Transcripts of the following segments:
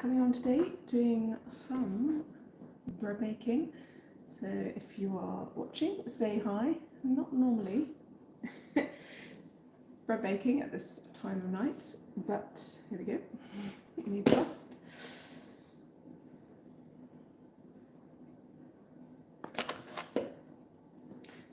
coming on today doing some bread making. So if you are watching, say hi. Not normally bread making at this time of night, but here we go. You need dust.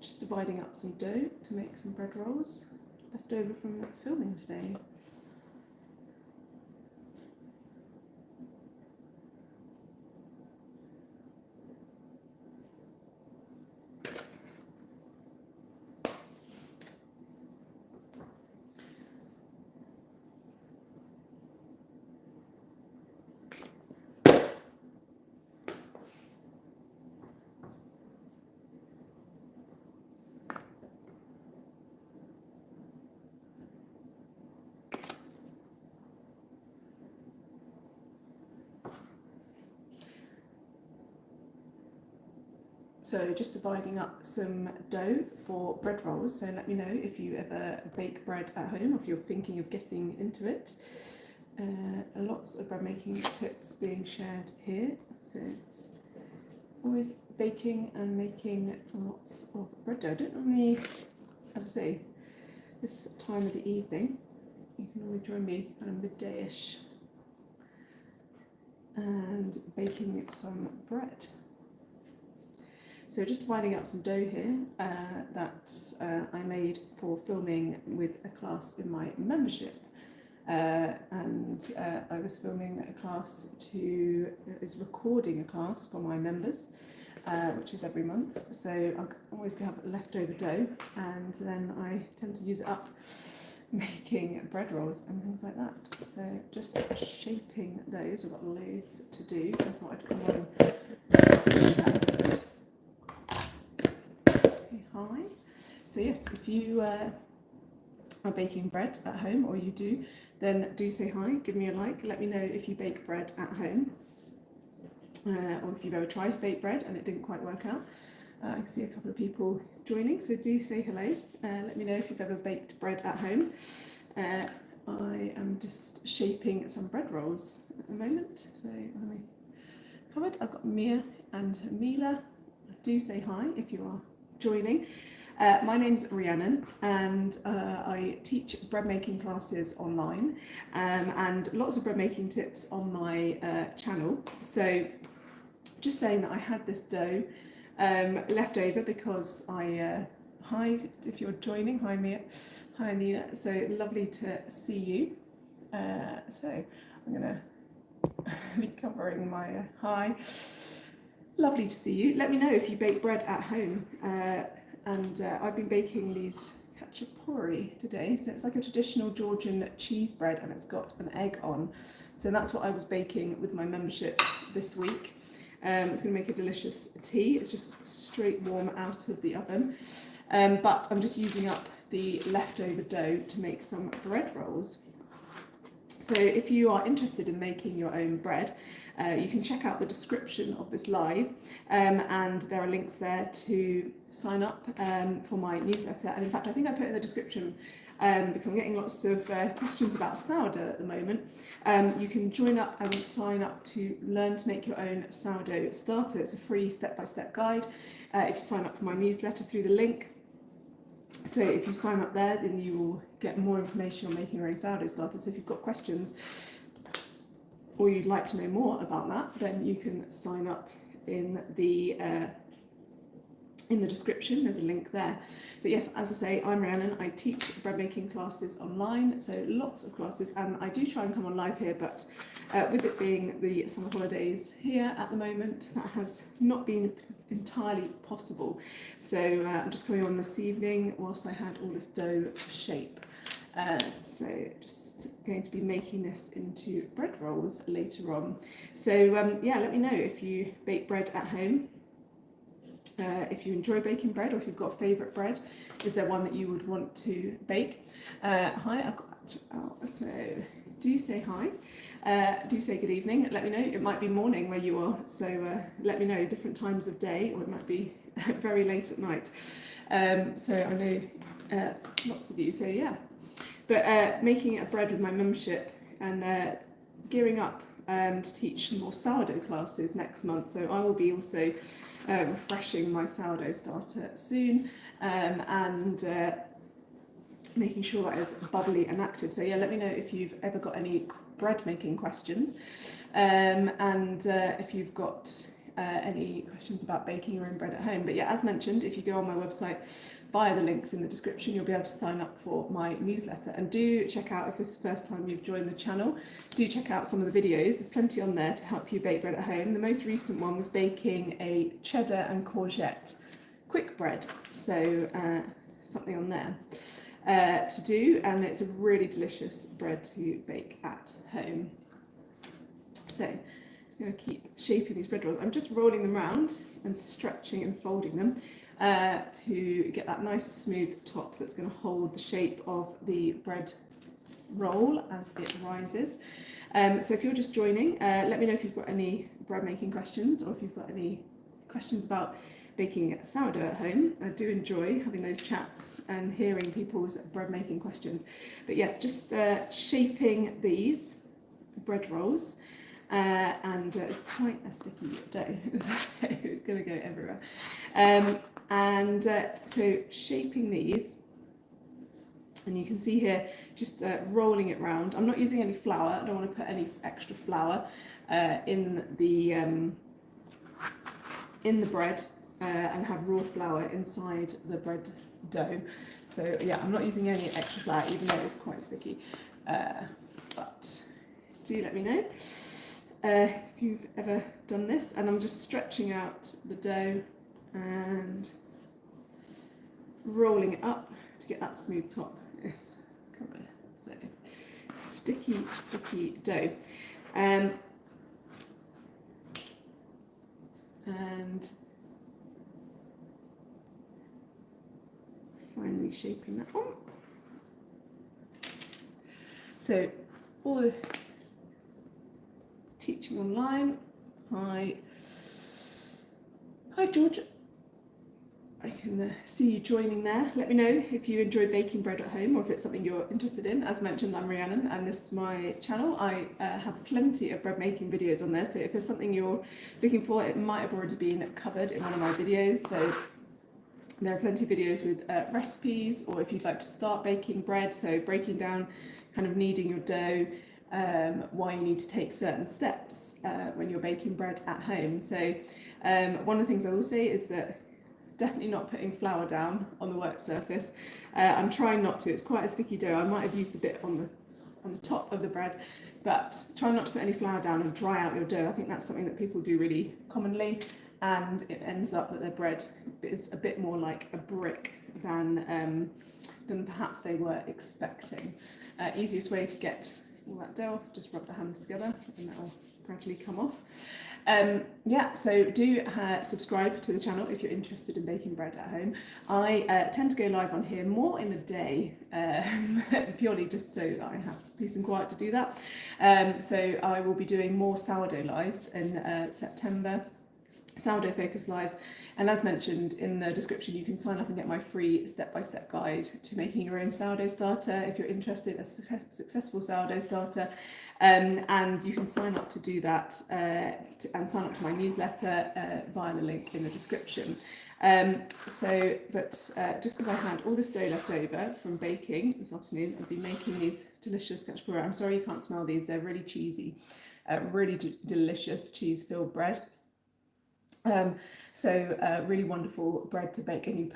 Just dividing up some dough to make some bread rolls left over from filming today. So just dividing up some dough for bread rolls. So let me know if you ever bake bread at home or if you're thinking of getting into it. Lots of bread making tips being shared here. So always baking and making lots of bread dough. I don't normally, as I say, this time of the evening, you can normally join me kind of midday-ish and baking some bread. So just dividing up some dough here that I made for filming with a class in my membership. I was filming a class is recording a class for my members, which is every month. So I always have leftover dough and then I tend to use it up making bread rolls and things like that. So just shaping those, I've got loads to do, so I thought I'd come on and chat. Hi. So yes, if you are baking bread at home, or you do, then do say hi, give me a like, let me know if you bake bread at home, or if you've ever tried to bake bread and it didn't quite work out. I can see a couple of people joining, so do say hello. Let me know if you've ever baked bread at home. I am just shaping some bread rolls at the moment, so I'm covered. I've got Mia and Mila. Do say hi if you are joining. My name's Rhiannon and I teach bread making classes online and lots of bread making tips on my channel. So just saying that I had this dough left over because hi if you're joining, hi Mia, hi Nina, so lovely to see you. So I'm gonna be covering my hi. Lovely to see you. Let me know if you bake bread at home. I've been baking these cacciapori today. So it's like a traditional Georgian cheese bread and it's got an egg on. So that's what I was baking with my membership this week. It's going to make a delicious tea. It's just straight warm out of the oven. But I'm just using up the leftover dough to make some bread rolls. So if you are interested in making your own bread, you can check out the description of this live and there are links there to sign up for my newsletter. And in fact, I think I put in the description because I'm getting lots of questions about sourdough at the moment. You can join up and sign up to learn to make your own sourdough starter. It's a free step-by-step guide if you sign up for my newsletter through the link. So if you sign up there, then you will get more information on making your own sourdough starter. So if you've got questions or you'd like to know more about that, then you can sign up in the description. There's a link there. But yes, as I say, I'm Rhiannon. I teach bread making classes online, so lots of classes, and I do try and come on live here, but with it being the summer holidays here at the moment, that has not been entirely possible. So I'm just coming on this evening whilst I had all this dough to shape. So just going to be making this into bread rolls later on. So yeah, let me know if you bake bread at home. If you enjoy baking bread, or if you've got a favourite bread, is there one that you would want to bake? Hi, I've got, so do say hi, do say good evening, let me know. It might be morning where you are, so let me know different times of day, or it might be very late at night. So I know lots of you, so yeah. But making a bread with my membership and gearing up to teach some more sourdough classes next month, so I will be also refreshing my sourdough starter soon, and making sure that is bubbly and active. So yeah, let me know if you've ever got any bread making questions, and if you've got any questions about baking your own bread at home. But yeah, as mentioned, if you go on my website via the links in the description, you'll be able to sign up for my newsletter. And do check out, if this is the first time you've joined the channel, do check out some of the videos. There's plenty on there to help you bake bread at home. The most recent one was baking a cheddar and courgette quick bread, so something on there to do, and it's a really delicious bread to bake at home. So I'm just going to keep shaping these bread rolls. I'm just rolling them around and stretching and folding them to get that nice smooth top that's going to hold the shape of the bread roll as it rises. So if you're just joining, let me know if you've got any bread making questions, or if you've got any questions about baking sourdough at home. I do enjoy having those chats and hearing people's bread making questions. But yes, just shaping these bread rolls, and it's quite a sticky dough, it's going to go everywhere. So shaping these, and you can see here, just rolling it round. I'm not using any flour. I don't want to put any extra flour in the bread, and have raw flour inside the bread dough. So yeah, I'm not using any extra flour, even though it's quite sticky. But do let me know if you've ever done this. And I'm just stretching out the dough and rolling it up to get that smooth top. Yes, come on. So sticky dough. And finally shaping that one. So all the teaching online. Hi George. I can see you joining there. Let me know if you enjoy baking bread at home, or if it's something you're interested in. As mentioned, I'm Rhiannon, and this is my channel. I have plenty of bread making videos on there, so if there's something you're looking for, it might have already been covered in one of my videos. So there are plenty of videos with recipes, or if you'd like to start baking bread, so breaking down kind of kneading your dough, why you need to take certain steps when you're baking bread at home. So one of the things I will say is that definitely not putting flour down on the work surface. I'm trying not to. It's quite a sticky dough. I might have used a bit on the top of the bread, but try not to put any flour down and dry out your dough. I think that's something that people do really commonly, and it ends up that their bread is a bit more like a brick than perhaps they were expecting. Easiest way to get all that dough off, just rub the hands together and that will gradually come off. Yeah, so do subscribe to the channel if you're interested in baking bread at home. I tend to go live on here more in the day, purely just so that I have peace and quiet to do that. So I will be doing more sourdough lives in September, sourdough focused lives. And as mentioned in the description, you can sign up and get my free step-by-step guide to making your own sourdough starter if you're interested in a successful sourdough starter. And you can sign up to do that and sign up to my newsletter via the link in the description. Just because I had all this dough left over from baking this afternoon, I've been making these delicious cacciapura. I'm sorry you can't smell these, they're really cheesy, really delicious cheese-filled bread. Really wonderful bread to bake, and you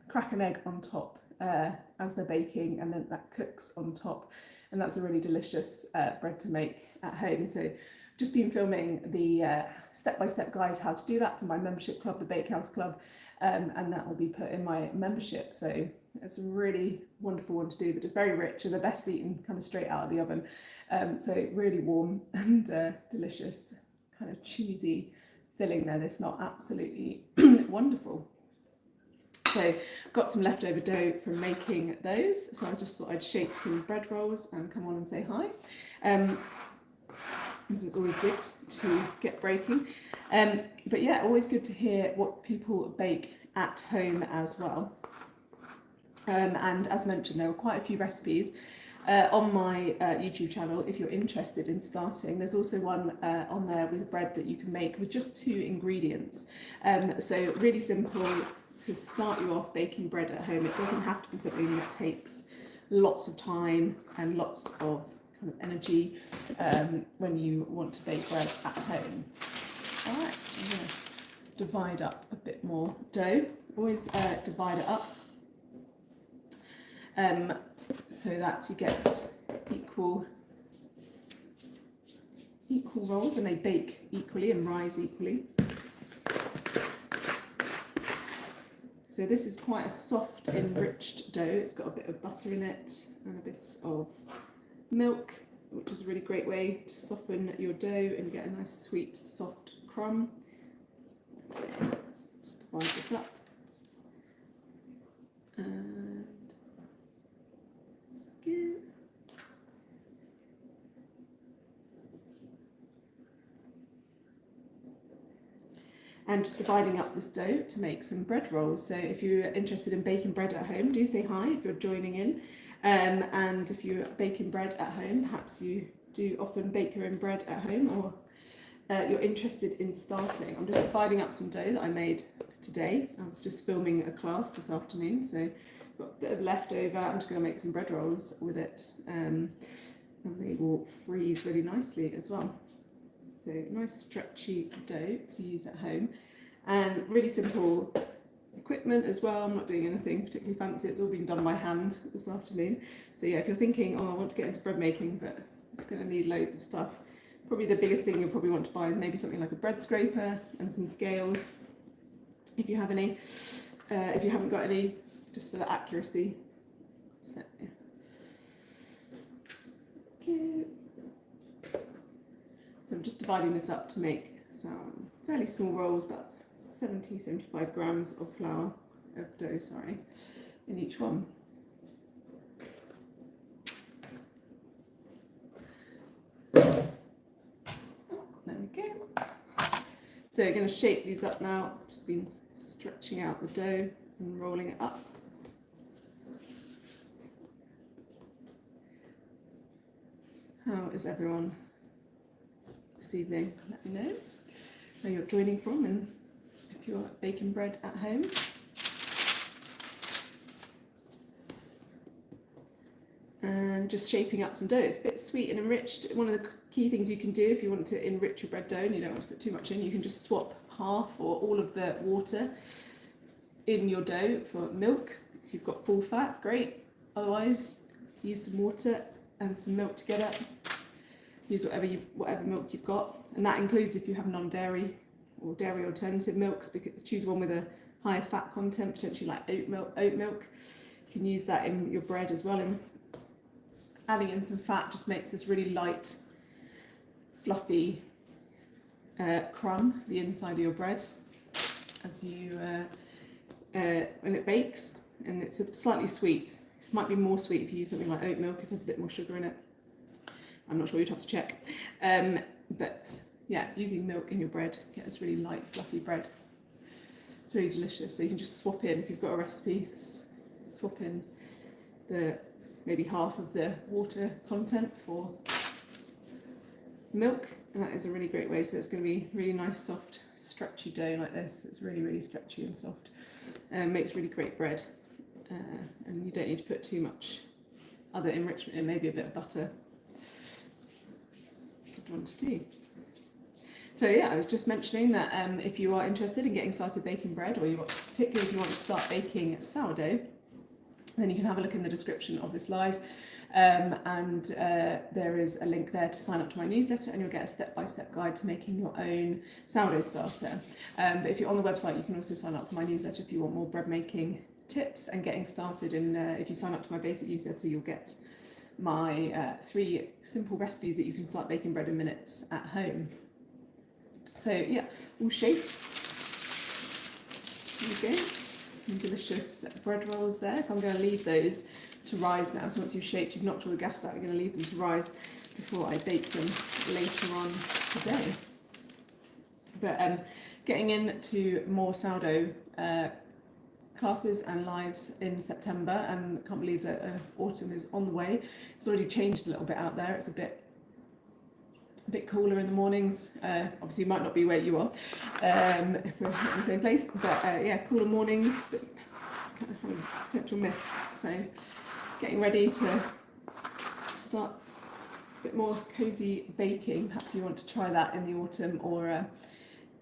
crack an egg on top as they're baking, and then that cooks on top, and that's a really delicious bread to make at home. So just been filming the step-by-step guide how to do that for my membership club, the Bakehouse Club, and that will be put in my membership. So it's a really wonderful one to do, but it's very rich and the best eaten kind of straight out of the oven. So really warm and delicious, kind of cheesy filling there. They smell absolutely wonderful. So got some leftover dough from making those, so I just thought I'd shape some bread rolls and come on and say hi. This is always good to get breaking, but yeah, always good to hear what people bake at home as well. And as mentioned, there were quite a few recipes on my YouTube channel if you're interested in starting. There's also one on there with bread that you can make with just 2 ingredients. So really simple to start you off baking bread at home. It doesn't have to be something that takes lots of time and lots of kind of energy when you want to bake bread at home. All right, I'm going to divide up a bit more dough. Always divide it up so that you get equal rolls and they bake equally and rise equally. So this is quite a soft, enriched dough. It's got a bit of butter in it and a bit of milk, which is a really great way to soften your dough and get a nice, sweet, soft crumb. Okay, just divide this up. And go. And just dividing up this dough to make some bread rolls. So if you're interested in baking bread at home, do say hi if you're joining in. And if you're baking bread at home, perhaps you do often bake your own bread at home, or you're interested in starting. I'm just dividing up some dough that I made today. I was just filming a class this afternoon, so I've got a bit of leftover. I'm just going to make some bread rolls with it, and they will freeze really nicely as well. So nice stretchy dough to use at home, and really simple equipment as well. I'm not doing anything particularly fancy. It's all been done by hand this afternoon. So yeah, if you're thinking, oh, I want to get into bread making, but it's going to need loads of stuff, probably the biggest thing you'll probably want to buy is maybe something like a bread scraper and some scales, if you have any. If you haven't got any, just for the accuracy. So, yeah. Okay. So I'm just dividing this up to make some fairly small rolls, about 75 grams of dough, in each one. There we go. So we're going to shape these up now. Just been stretching out the dough and rolling it up. How is everyone this evening? Let me know where you're joining from and if you're baking bread at home. And just shaping up some dough. It's a bit sweet and enriched. One of the key things you can do if you want to enrich your bread dough and you don't want to put too much in, you can just swap half or all of the water in your dough for milk. If you've got full fat, great. Otherwise, use some water and some milk together. Use whatever milk you've got, and that includes if you have non-dairy or dairy alternative milks. Because choose one with a higher fat content, potentially like oat milk. You can use that in your bread as well. And adding in some fat just makes this really light, fluffy crumb the inside of your bread as you when it bakes, and it's slightly sweet. It might be more sweet if you use something like oat milk if there's a bit more sugar in it. I'm not sure, you'd have to check. But yeah, using milk in your bread, get this really light, fluffy bread. It's really delicious. So you can just swap in, if you've got a recipe, swap in maybe half of the water content for milk. And that is a really great way. So it's going to be really nice, soft, stretchy dough like this. It's really, really stretchy and soft. Makes really great bread. And you don't need to put too much other enrichment in, maybe a bit of butter. One to do. So yeah, I was just mentioning that if you are interested in getting started baking bread, or particularly if you want to start baking sourdough, then you can have a look in the description of this live, and there is a link there to sign up to my newsletter, and you'll get a step-by-step guide to making your own sourdough starter. But if you're on the website, you can also sign up for my newsletter if you want more bread making tips and getting started. And if you sign up to my basic newsletter, you'll get my 3 simple recipes that you can start baking bread in minutes at home. So yeah, all shaped. There you go. Some delicious bread rolls there. So I'm going to leave those to rise now. So once you've shaped, you've knocked all the gas out, you're going to leave them to rise before I bake them later on today. But getting into more sourdough classes and lives in September, and can't believe that autumn is on the way. It's already changed a little bit out there. It's a bit cooler in the mornings. Obviously, it might not be where you are if we're in the same place, but yeah, cooler mornings, but kind of potential mist. So getting ready to start a bit more cosy baking. Perhaps you want to try that in the autumn or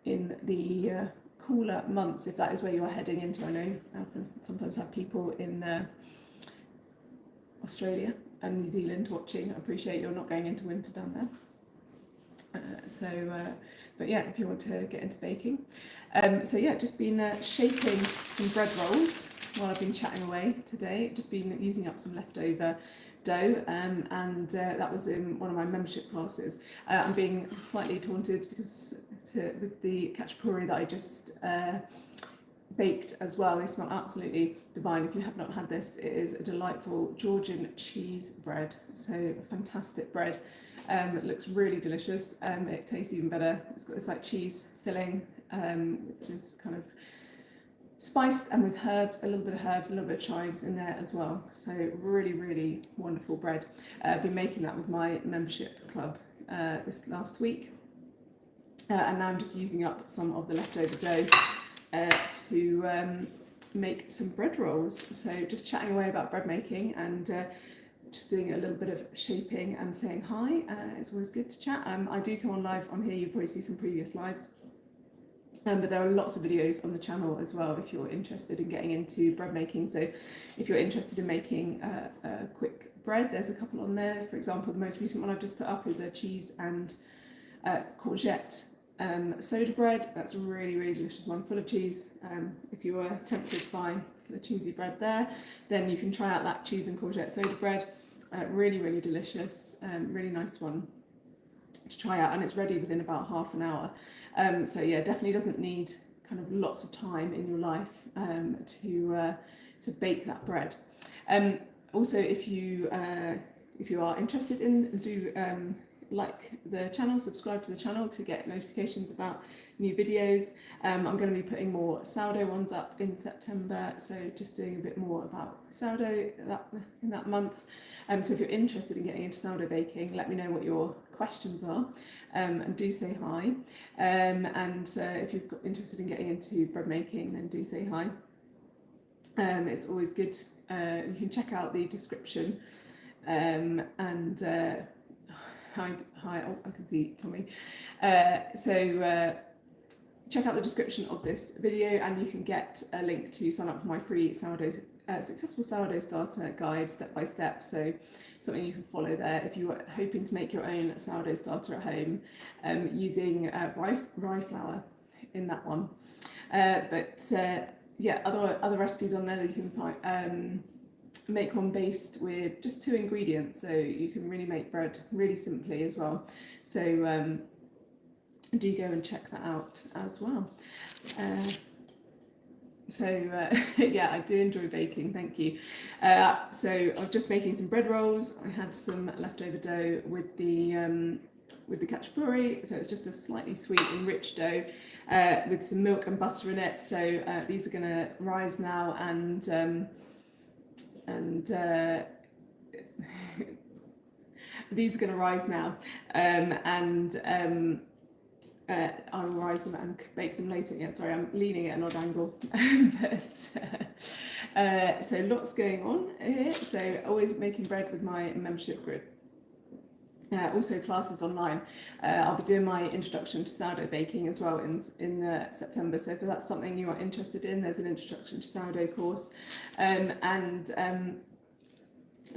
in the cooler months, if that is where you are heading into. I know I often sometimes have people in Australia and New Zealand watching. I appreciate you're not going into winter down there. But yeah, if you want to get into baking. So yeah, just been shaping some bread rolls while I've been chatting away today. Just been using up some leftover dough, and that was in one of my membership classes. I'm being slightly taunted because with the khachapuri that I just baked as well. They smell absolutely divine. If you have not had this, it is a delightful Georgian cheese bread. So fantastic bread. It looks really delicious. It tastes even better. It's got this like cheese filling, which is kind of spiced and with herbs, a little bit of chives in there as well. So really, really wonderful bread. I've been making that with my membership club this last week. And now I'm just using up some of the leftover dough to make some bread rolls. So just chatting away about bread making and just doing a little bit of shaping and saying hi. It's always good to chat. I do come on live on here. You probably see some previous lives. But there are lots of videos on the channel as well if you're interested in getting into bread making. So if you're interested in making a quick bread, there's a couple on there. For example, the most recent one I've just put up is a cheese and courgette soda bread. That's a really, really delicious one, full of cheese. If you were tempted by the cheesy bread there, then you can try out that cheese and courgette soda bread. Really, really delicious, really nice one to try out, and it's ready within about half an hour. So yeah, definitely doesn't need kind of lots of time in your life to bake that bread. Also, if you are interested in like the channel, subscribe to the channel to get notifications about new videos. I'm going to be putting more sourdough ones up in September, so just doing a bit more about sourdough in that month. So if you're interested in getting into sourdough baking, let me know what your questions are, and do say hi. If you're interested in getting into bread making, then do say hi. It's always good. You can check out the description Hi, oh, I can see Tommy. Check out the description of this video and you can get a link to sign up for my free successful sourdough starter guide step by step. So something you can follow there if you are hoping to make your own sourdough starter at home using rye flour in that one. Yeah, other recipes on there that you can find. Make one based with just 2 ingredients, so you can really make bread really simply as well. So do go and check that out as well. Yeah, I do enjoy baking, thank you. So I was just making some bread rolls. I had some leftover dough with the khachapuri, so it's just a slightly sweet and rich dough with some milk and butter in it. So these are going to rise now, and these are going to rise now, I will rise them and bake them later. Yeah, sorry, I'm leaning at an odd angle. So lots going on here. So always making bread with my membership group. Also classes online. I'll be doing my introduction to sourdough baking as well in September. So if that's something you are interested in, there's an introduction to sourdough course, and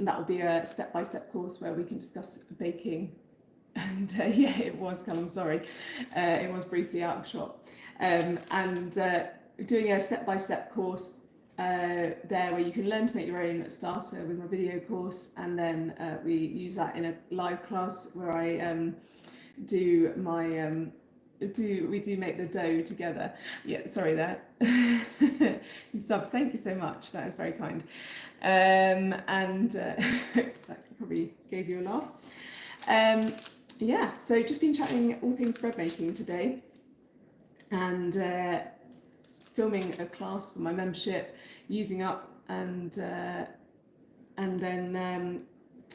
that will be a step-by-step course where we can discuss baking. And yeah, it was Callum, sorry, it was briefly out of shot, doing a step-by-step course there where you can learn to make your own starter with my video course, and then we use that in a live class where I do my we do make the dough together. Yeah, sorry there. You sub, thank you so much, that is very kind. That probably gave you a laugh. Yeah, so just been chatting all things bread making today, and filming a class for my membership, using up, and then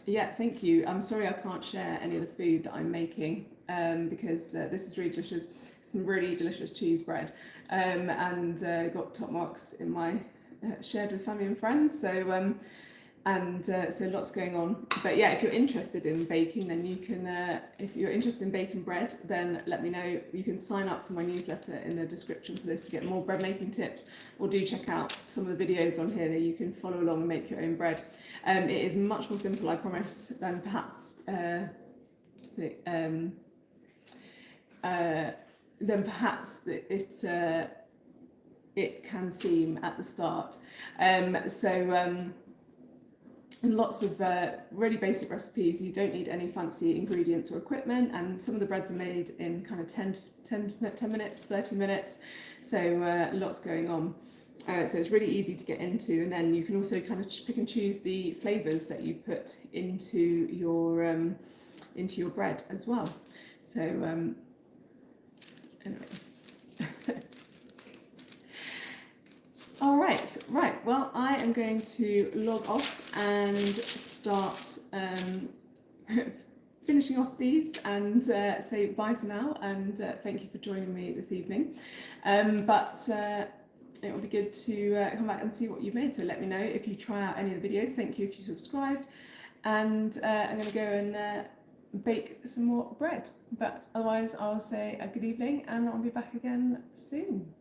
yeah, thank you. I'm sorry I can't share any of the food that I'm making, because this is really delicious, some really delicious cheese bread, and got top marks in my shared with family and friends. So so lots going on. But yeah, if you're interested in baking, then you can, if you're interested in baking bread, then let me know. You can sign up for my newsletter in the description for this to get more bread making tips, or do check out some of the videos on here that you can follow along and make your own bread. It is much more simple, I promise, than perhaps it can seem at the start. And lots of really basic recipes. You don't need any fancy ingredients or equipment, and some of the breads are made in kind of 10 minutes, 30 minutes, so lots going on. So it's really easy to get into, and then you can also kind of pick and choose the flavours that you put into your bread as well. So anyway. All right, well, I am going to log off and start finishing off these, and say bye for now, and thank you for joining me this evening. But it will be good to come back and see what you've made, so let me know if you try out any of the videos. Thank you if you subscribed, and I'm going to go and bake some more bread. But otherwise, I'll say a good evening, and I'll be back again soon.